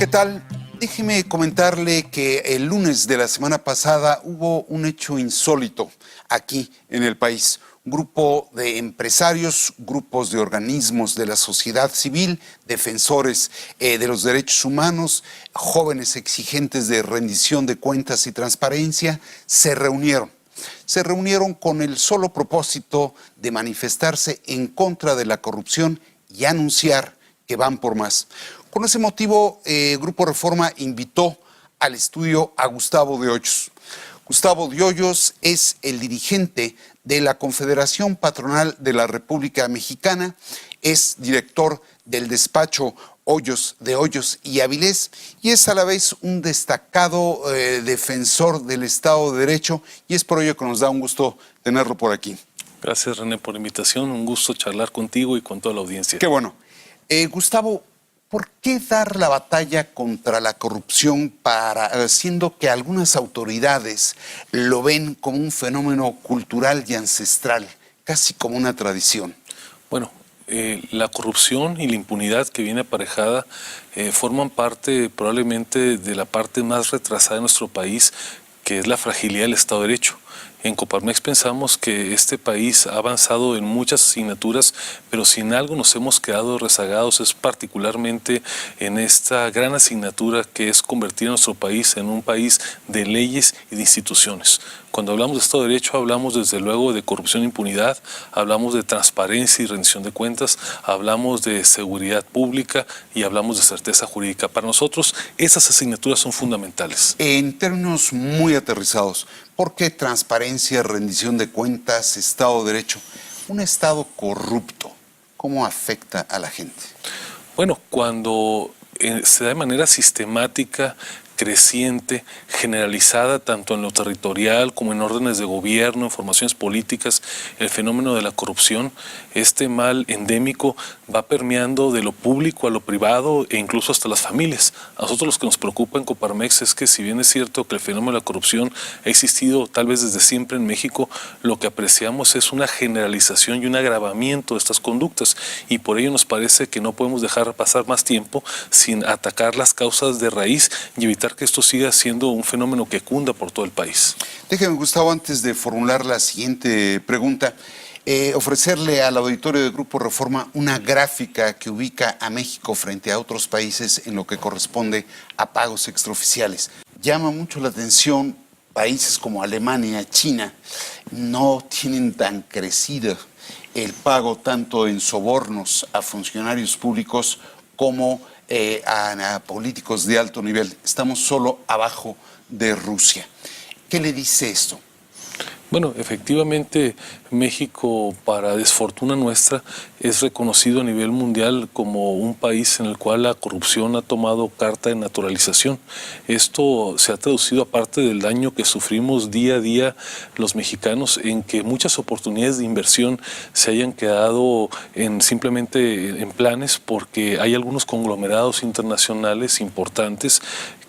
¿qué tal? Déjeme comentarle que el lunes de la semana pasada hubo un hecho insólito aquí en el país. Un grupo de empresarios, grupos de organismos de la sociedad civil, defensores de los derechos humanos, jóvenes exigentes de rendición de cuentas y transparencia, se reunieron. Se reunieron con el solo propósito de manifestarse en contra de la corrupción y anunciar que van por más. Con ese motivo, Grupo Reforma invitó al estudio a Gustavo de Hoyos. Gustavo de Hoyos es el dirigente de la Confederación Patronal de la República Mexicana, es director del despacho Hoyos de Hoyos y Avilés y es a la vez un destacado defensor del Estado de Derecho, y es por ello que nos da un gusto tenerlo por aquí. Gracias, René, por la invitación. Un gusto charlar contigo y con toda la audiencia. Qué bueno. Gustavo, ¿por qué dar la batalla contra la corrupción siendo que algunas autoridades lo ven como un fenómeno cultural y ancestral, casi como una tradición? Bueno, la corrupción y la impunidad que viene aparejada forman parte probablemente de la parte más retrasada de nuestro país, que es la fragilidad del Estado de Derecho. En Coparmex pensamos que este país ha avanzado en muchas asignaturas, pero si en algo nos hemos quedado rezagados es particularmente en esta gran asignatura que es convertir a nuestro país en un país de leyes y de instituciones. Cuando hablamos de Estado de Derecho hablamos desde luego de corrupción e impunidad, hablamos de transparencia y rendición de cuentas, hablamos de seguridad pública y hablamos de certeza jurídica. Para nosotros esas asignaturas son fundamentales. En términos muy aterrizados, ¿por qué transparencia, rendición de cuentas, Estado de Derecho? Un Estado corrupto, ¿cómo afecta a la gente? Bueno, cuando se da de manera sistemática, creciente, generalizada, tanto en lo territorial como en órdenes de gobierno, en formaciones políticas, el fenómeno de la corrupción, este mal endémico va permeando de lo público a lo privado e incluso hasta las familias. A nosotros lo que nos preocupa en Coparmex es que si bien es cierto que el fenómeno de la corrupción ha existido tal vez desde siempre en México, lo que apreciamos es una generalización y un agravamiento de estas conductas, y por ello nos parece que no podemos dejar pasar más tiempo sin atacar las causas de raíz y evitar que esto siga siendo un fenómeno que cunda por todo el país. Déjeme, Gustavo, antes de formular la siguiente pregunta, ofrecerle al auditorio de Grupo Reforma una gráfica que ubica a México frente a otros países en lo que corresponde a pagos extraoficiales. Llama mucho la atención, países como Alemania, China, no tienen tan crecido el pago tanto en sobornos a funcionarios públicos como a políticos de alto nivel. Estamos solo abajo de Rusia. ¿Qué le dice esto? Bueno, efectivamente México, para desfortuna nuestra, es reconocido a nivel mundial como un país en el cual la corrupción ha tomado carta de naturalización. Esto se ha traducido, aparte del daño que sufrimos día a día los mexicanos, en que muchas oportunidades de inversión se hayan quedado simplemente en planes, porque hay algunos conglomerados internacionales importantes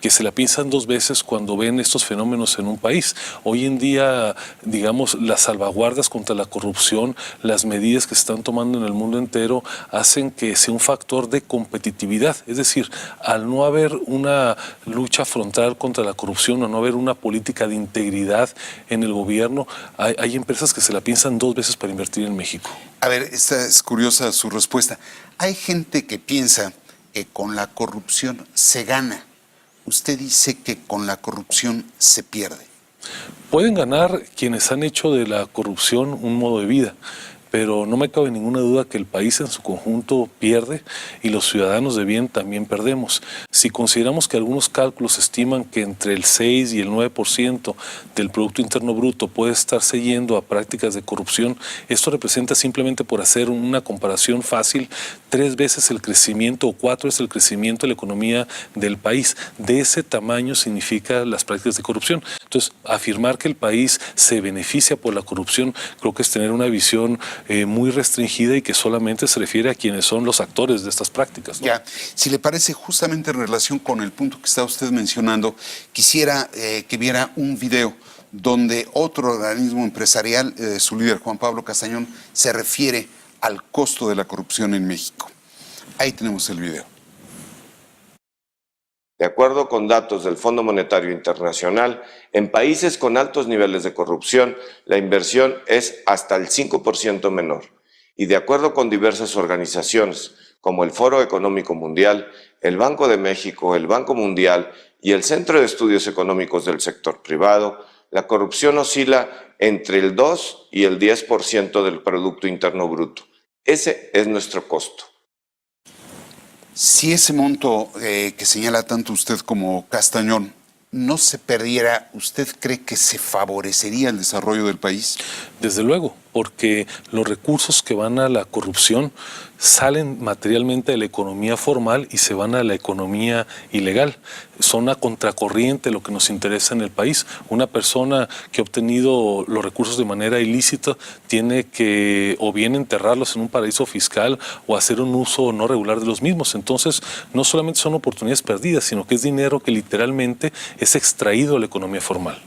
que se la piensan dos veces cuando ven estos fenómenos en un país. Hoy en día, digamos, las salvaguardas contra la corrupción, las medidas que se están tomando en el mundo entero hacen que sea un factor de competitividad. Es decir, al no haber una lucha frontal contra la corrupción o no haber una política de integridad en el gobierno, hay empresas que se la piensan dos veces para invertir en México. A ver, esta es curiosa su respuesta. Hay gente que piensa que con la corrupción se gana. Usted dice que con la corrupción se pierde. Pueden ganar quienes han hecho de la corrupción un modo de vida, pero no me cabe ninguna duda que el país en su conjunto pierde y los ciudadanos de bien también perdemos. Si consideramos que algunos cálculos estiman que entre el 6 y el 9% del Producto Interno Bruto puede estarse yendo a prácticas de corrupción, esto representa, simplemente por hacer una comparación fácil, 3 veces el crecimiento o 4 veces el crecimiento de la economía del país. De ese tamaño significa las prácticas de corrupción. Entonces, afirmar que el país se beneficia por la corrupción creo que es tener una visión muy restringida y que solamente se refiere a quienes son los actores de estas prácticas, ¿no? Ya, si le parece, justamente en relación con el punto que está usted mencionando, quisiera que viera un video donde otro organismo empresarial, su líder Juan Pablo Castañón, se refiere al costo de la corrupción en México. Ahí tenemos el video. De acuerdo con datos del Fondo Monetario Internacional, en países con altos niveles de corrupción, la inversión es hasta el 5% menor. Y de acuerdo con diversas organizaciones, como el Foro Económico Mundial, el Banco de México, el Banco Mundial y el Centro de Estudios Económicos del Sector Privado, la corrupción oscila entre el 2 y el 10% del Producto Interno Bruto. Ese es nuestro costo. Si ese monto que señala tanto usted como Castañón no se perdiera, ¿usted cree que se favorecería el desarrollo del país? Desde luego, porque los recursos que van a la corrupción salen materialmente de la economía formal y se van a la economía ilegal. Son a contracorriente lo que nos interesa en el país. Una persona que ha obtenido los recursos de manera ilícita tiene que o bien enterrarlos en un paraíso fiscal o hacer un uso no regular de los mismos. Entonces, no solamente son oportunidades perdidas, sino que es dinero que literalmente es extraído de la economía formal.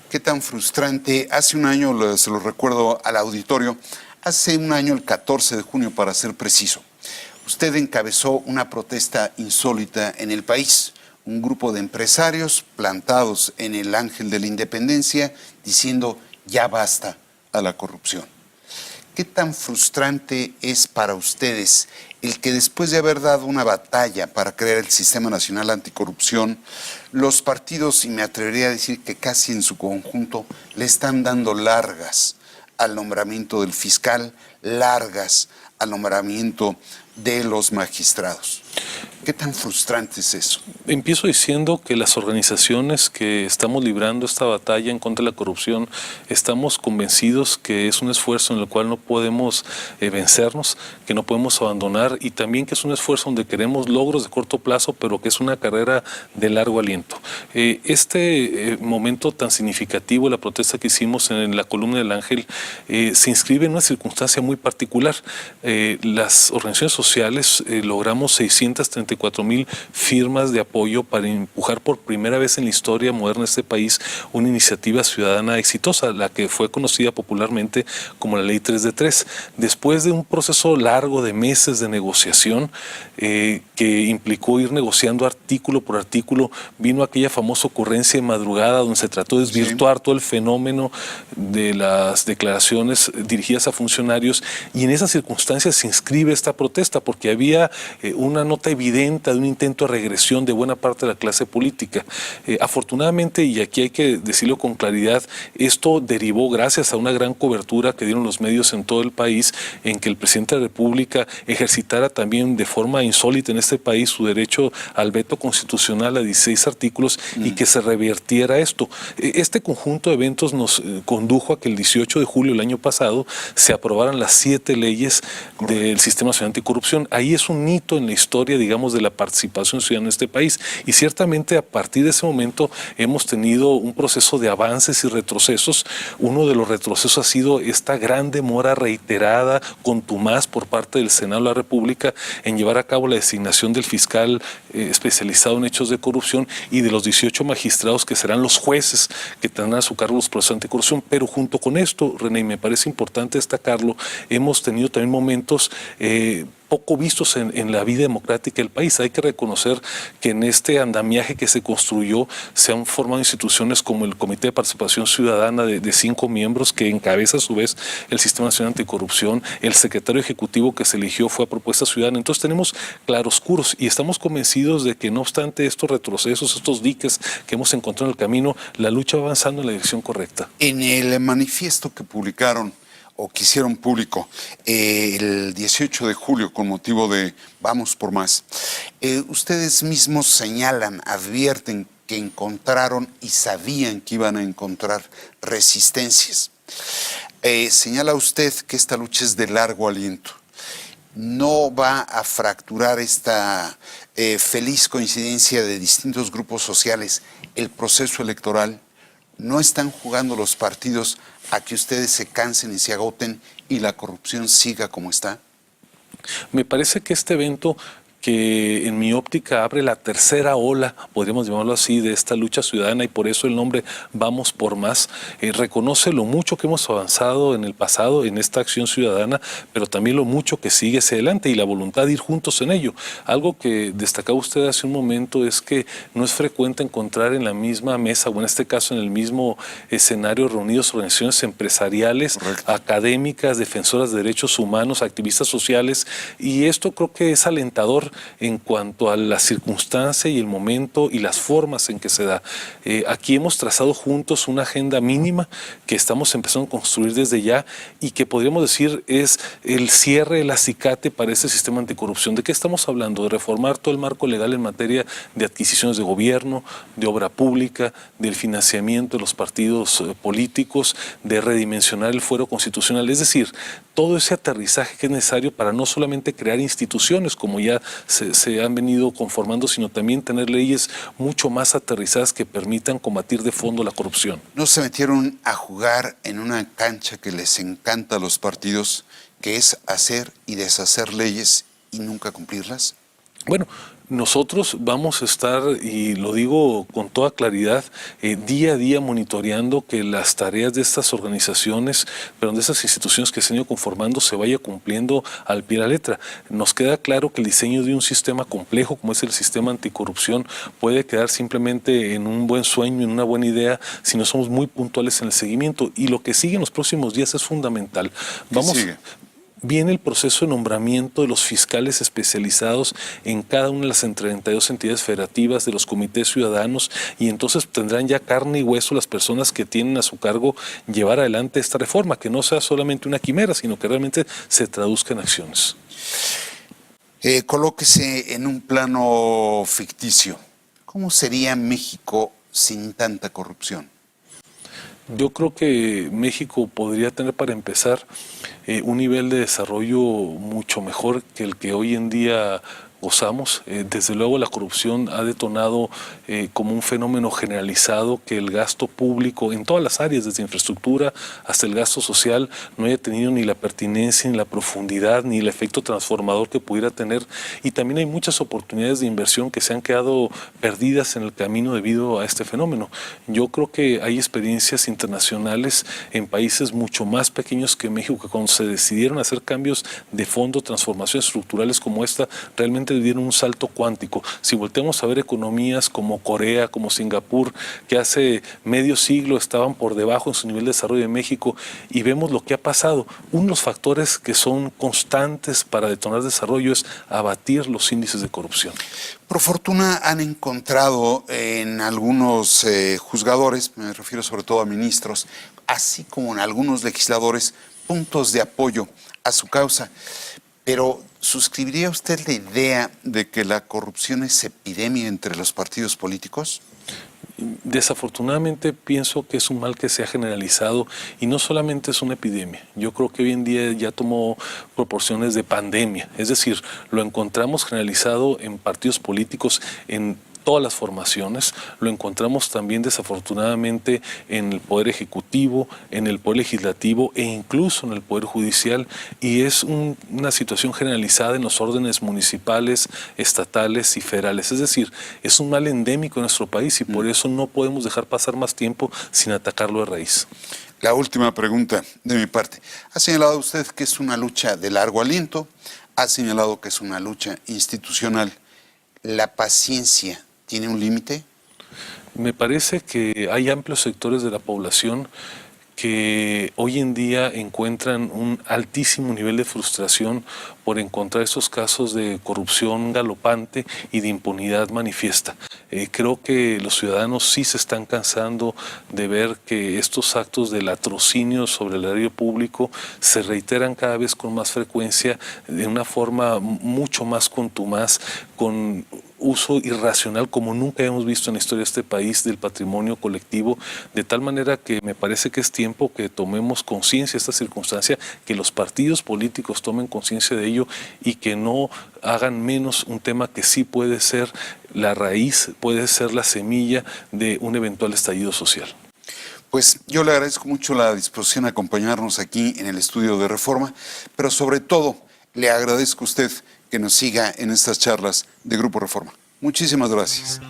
¿Qué tan frustrante? Hace un año, se lo recuerdo al auditorio, hace un año, el 14 de junio para ser preciso, usted encabezó una protesta insólita en el país. Un grupo de empresarios plantados en el Ángel de la Independencia diciendo ya basta a la corrupción. ¿Qué tan frustrante es para ustedes el que después de haber dado una batalla para crear el Sistema Nacional Anticorrupción, los partidos, y me atrevería a decir que casi en su conjunto, le están dando largas al nombramiento del fiscal, largas al nombramiento de los magistrados? ¿Qué tan frustrante es eso? Empiezo diciendo que las organizaciones que estamos librando esta batalla en contra de la corrupción, estamos convencidos que es un esfuerzo en el cual no podemos vencernos, que no podemos abandonar, y también que es un esfuerzo donde queremos logros de corto plazo, pero que es una carrera de largo aliento. Este momento tan significativo de la protesta que hicimos en la Columna del Ángel se inscribe en una circunstancia muy particular. Las organizaciones sociales logramos 634,000 firmas de apoyo para empujar por primera vez en la historia moderna de este país una iniciativa ciudadana exitosa, la que fue conocida popularmente como la Ley 3 de 3. Después de un proceso largo de meses de negociación que implicó ir negociando artículo por artículo, vino aquella famosa ocurrencia de madrugada donde se trató de desvirtuar todo el fenómeno de las declaraciones dirigidas a funcionarios, y en esas circunstancias se inscribe esta protesta porque había una nota evidente de un intento de regresión de buena parte de la clase política. Afortunadamente, y aquí hay que decirlo con claridad, esto derivó gracias a una gran cobertura que dieron los medios en todo el país, en que el presidente de la República ejercitara también de forma insólita en este país su derecho al veto constitucional a 16 artículos y que se revirtiera esto. Este conjunto de eventos nos condujo a que el 18 de julio del año pasado se aprobaran las 7 leyes del Sistema Nacional Anticorrupción. Ahí es un hito en la historia, digamos, de la participación ciudadana en este país, y ciertamente a partir de ese momento hemos tenido un proceso de avances y retrocesos. Uno de los retrocesos ha sido esta gran demora reiterada, contumaz por parte del Senado de la República en llevar a cabo la designación del fiscal especializado en hechos de corrupción y de los 18 magistrados que serán los jueces que tendrán a su cargo los procesos anticorrupción. Pero junto con esto, René, y me parece importante destacarlo, hemos tenido también momentos poco vistos en la vida democrática del país. Hay que reconocer que en este andamiaje que se construyó se han formado instituciones como el Comité de Participación Ciudadana de 5 miembros que encabeza a su vez el Sistema Nacional Anticorrupción. El secretario ejecutivo que se eligió fue a propuesta ciudadana. Entonces tenemos claroscuros y estamos convencidos de que no obstante estos retrocesos, estos diques que hemos encontrado en el camino, la lucha va avanzando en la dirección correcta. En el manifiesto que publicaron o que hicieron público el 18 de julio con motivo de Vamos por Más, ustedes mismos señalan, advierten que encontraron y sabían que iban a encontrar resistencias. Señala usted que esta lucha es de largo aliento. No va a fracturar esta feliz coincidencia de distintos grupos sociales el proceso electoral. No están jugando los partidos a que ustedes se cansen y se agoten y la corrupción siga como está. Me parece que este evento que en mi óptica abre la tercera ola, podríamos llamarlo así, de esta lucha ciudadana, y por eso el nombre Vamos por Más. Reconoce lo mucho que hemos avanzado en el pasado en esta acción ciudadana, pero también lo mucho que sigue hacia adelante y la voluntad de ir juntos en ello. Algo que destacaba usted hace un momento es que no es frecuente encontrar en la misma mesa, o en este caso en el mismo escenario, reunidos organizaciones empresariales, correcto, académicas, defensoras de derechos humanos, activistas sociales, y esto creo que es alentador en cuanto a la circunstancia y el momento y las formas en que se da. Aquí hemos trazado juntos una agenda mínima que estamos empezando a construir desde ya y que podríamos decir es el cierre, el acicate para ese sistema anticorrupción. ¿De qué estamos hablando? De reformar todo el marco legal en materia de adquisiciones de gobierno, de obra pública, del financiamiento de los partidos políticos, de redimensionar el fuero constitucional. Es decir, todo ese aterrizaje que es necesario para no solamente crear instituciones como ya se han venido conformando, sino también tener leyes mucho más aterrizadas que permitan combatir de fondo la corrupción. ¿No se metieron a jugar en una cancha que les encanta a los partidos, que es hacer y deshacer leyes y nunca cumplirlas? Bueno, nosotros vamos a estar, y lo digo con toda claridad, día a día monitoreando que las tareas de estas organizaciones, pero de estas instituciones que se han ido conformando, se vaya cumpliendo al pie de la letra. Nos queda claro que el diseño de un sistema complejo como es el sistema anticorrupción puede quedar simplemente en un buen sueño, en una buena idea, si no somos muy puntuales en el seguimiento. Y lo que sigue en los próximos días es fundamental. ¿Qué sigue? Viene el proceso de nombramiento de los fiscales especializados en cada una de las 32 entidades federativas de los comités ciudadanos, y entonces tendrán ya carne y hueso las personas que tienen a su cargo llevar adelante esta reforma, que no sea solamente una quimera, sino que realmente se traduzca en acciones. Colóquese en un plano ficticio. ¿Cómo sería México sin tanta corrupción? Yo creo que México podría tener, para empezar, un nivel de desarrollo mucho mejor que el que hoy en día gozamos. Desde luego la corrupción ha detonado como un fenómeno generalizado que el gasto público en todas las áreas, desde infraestructura hasta el gasto social, no haya tenido ni la pertinencia, ni la profundidad, ni el efecto transformador que pudiera tener. Y también hay muchas oportunidades de inversión que se han quedado perdidas en el camino debido a este fenómeno. Yo creo que hay experiencias internacionales en países mucho más pequeños que México, que cuando se decidieron hacer cambios de fondo, transformaciones estructurales como esta, realmente dieron un salto cuántico. Si volteamos a ver economías como Corea, como Singapur, que hace medio siglo estaban por debajo en su nivel de desarrollo de México, y vemos lo que ha pasado. Uno de los factores que son constantes para detonar desarrollo es abatir los índices de corrupción. Por fortuna han encontrado en algunos juzgadores, me refiero sobre todo a ministros, así como en algunos legisladores, puntos de apoyo a su causa. Pero, ¿suscribiría usted la idea de que la corrupción es epidemia entre los partidos políticos? Desafortunadamente pienso que es un mal que se ha generalizado y no solamente es una epidemia. Yo creo que hoy en día ya tomó proporciones de pandemia. Es decir, lo encontramos generalizado en partidos políticos, en todas las formaciones, lo encontramos también desafortunadamente en el Poder Ejecutivo, en el Poder Legislativo e incluso en el Poder Judicial, y es una situación generalizada en los órdenes municipales, estatales y federales. Es decir, es un mal endémico en nuestro país y por eso no podemos dejar pasar más tiempo sin atacarlo de raíz. La última pregunta de mi parte. Ha señalado usted que es una lucha de largo aliento, ha señalado que es una lucha institucional. ¿La paciencia tiene un límite? Me parece que hay amplios sectores de la población que hoy en día encuentran un altísimo nivel de frustración por encontrar estos casos de corrupción galopante y de impunidad manifiesta. Creo que los ciudadanos sí se están cansando de ver que estos actos de latrocinio sobre el erario público se reiteran cada vez con más frecuencia, de una forma mucho más contumaz, con uso irracional como nunca hemos visto en la historia de este país del patrimonio colectivo, de tal manera que me parece que es tiempo que tomemos conciencia de esta circunstancia, que los partidos políticos tomen conciencia de ello y que no hagan menos un tema que sí puede ser la raíz, puede ser la semilla de un eventual estallido social. Pues yo le agradezco mucho la disposición a acompañarnos aquí en el estudio de Reforma, pero sobre todo le agradezco a usted que nos siga en estas charlas de Grupo Reforma. Muchísimas gracias.